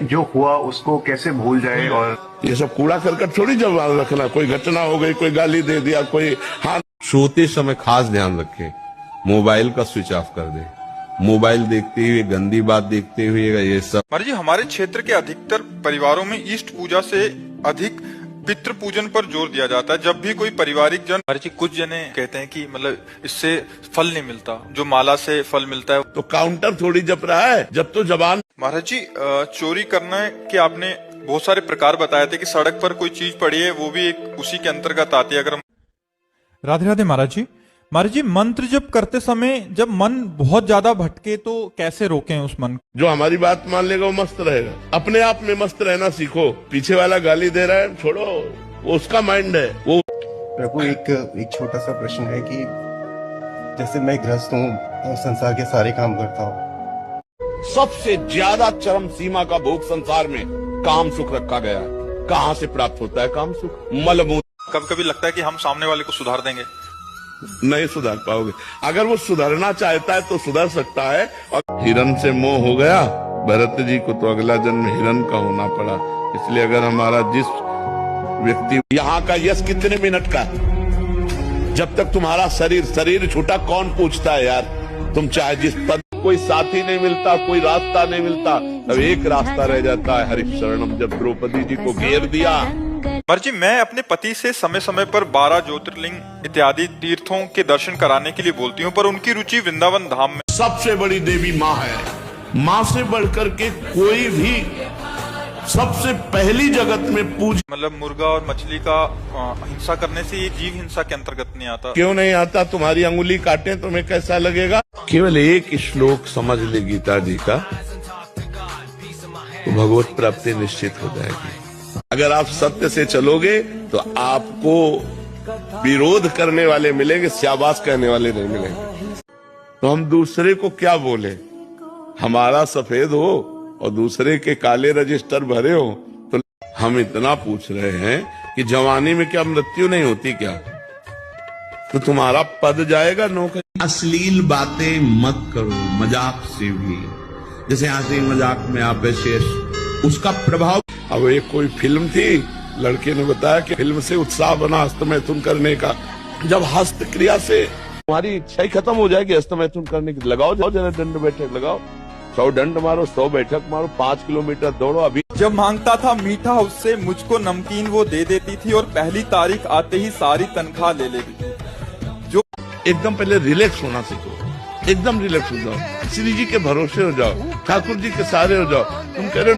जो हुआ उसको कैसे भूल जाए। और ये सब कूड़ा करकट थोड़ी जमा रखना, कोई घटना हो गई, कोई गाली दे दिया, कोई हाथ। सोते समय खास ध्यान रखें, मोबाइल का स्विच ऑफ कर दे। मोबाइल देखते हुए, गंदी बात देखते हुए, ये सब। महाराज जी, हमारे क्षेत्र के अधिकतर परिवारों में इष्ट पूजा से अधिक पितृ पूजन पर जोर दिया जाता है। जब भी कोई पारिवारिक जन, महाराज जी कुछ जने कहते हैं कि मतलब इससे फल नहीं मिलता, जो माला से फल मिलता है। तो काउंटर थोड़ी जप रहा है, जब तो जबान। महाराज जी, चोरी करने के आपने बहुत सारे प्रकार बताए थे कि सड़क पर कोई चीज पड़ी है, वो भी एक उसी के अंतर्गत आती है। अगर हम राधे राधे महाराज जी मंत्र जप करते समय जब मन बहुत ज्यादा भटके तो कैसे रोकें उस मन को? जो हमारी बात मान लेगा वो मस्त रहेगा। अपने आप में मस्त रहना सीखो। पीछे वाला गाली दे रहा है, छोड़ो, वो उसका माइंड है। वो प्रभु, एक छोटा सा प्रश्न है कि जैसे मैं गृहस्थ हूँ और संसार के सारे काम करता हूँ। सबसे ज्यादा चरम सीमा का भोग संसार में काम सुख रखा गया है। कहाँ से प्राप्त होता है काम सुख? मलमूत्र। कभी कभी लगता है कि हम सामने वाले को सुधार देंगे, नहीं सुधार पाओगे। अगर वो सुधरना चाहता है तो सुधर सकता है। और हिरन से मोह हो गया भरत जी को, तो अगला जन्म हिरन का होना पड़ा। इसलिए अगर हमारा जिस व्यक्ति, यहाँ का यश कितने मिनट का है? जब तक तुम्हारा शरीर छूटा कौन पूछता है यार? तुम चाहे जिस पद, कोई साथी नहीं मिलता, कोई रास्ता नहीं मिलता, तब एक रास्ता रह जाता है, हरि शरणम। जब द्रौपदी जी को घेर दिया। महाराज जी, मैं अपने पति से समय समय पर 12 ज्योतिर्लिंग इत्यादि तीर्थों के दर्शन कराने के लिए बोलती हूँ, पर उनकी रुचि वृंदावन धाम में। सबसे बड़ी देवी माँ है। माँ से बढ़कर के कोई भी सबसे पहली जगत में पूज, मतलब मुर्गा और मछली का हिंसा करने से ये जीव हिंसा के अंतर्गत नहीं आता। क्यों नहीं आता? तुम्हारी अंगुली काटे तुम्हें कैसा लगेगा? केवल एक श्लोक समझ ले गीता जी का, तो भगवत प्राप्ति निश्चित हो जाएगी। अगर आप सत्य से चलोगे तो आपको विरोध करने वाले मिलेंगे, शाबाश कहने वाले नहीं मिलेंगे। तो हम दूसरे को क्या बोले? हमारा सफेद हो और दूसरे के काले रजिस्टर भरे हो। तो हम इतना पूछ रहे हैं कि जवानी में क्या मृत्यु नहीं होती क्या? तो तुम्हारा पद जाएगा नौकरी। अश्लील बातें मत करो, मजाक से भी। जैसे हंसी मजाक में आप शेष, उसका प्रभाव। अब एक कोई फिल्म थी, लड़के ने बताया कि फिल्म से उत्साह बना हस्तमैथुन करने का। जब हस्त क्रिया से तुम्हारी इच्छा ही खत्म हो जाएगी हस्तमैथुन करने की, लगाओ जाओ जरा दंड बैठक लगाओ, 100 दंड मारो, 100 बैठक मारो, 5 किलोमीटर दौड़ो। अभी जब मांगता था मीठा उससे, मुझको नमकीन वो दे देती थी और पहली तारीख आते ही सारी तनख्वाह ले लेती थी। जो एकदम पहले रिलैक्स होना सीखो, एकदम रिलैक्स हो जाओ, श्री जी के भरोसे हो जाओ, ठाकुर जी के सहारे हो जाओ। तुम कह रहे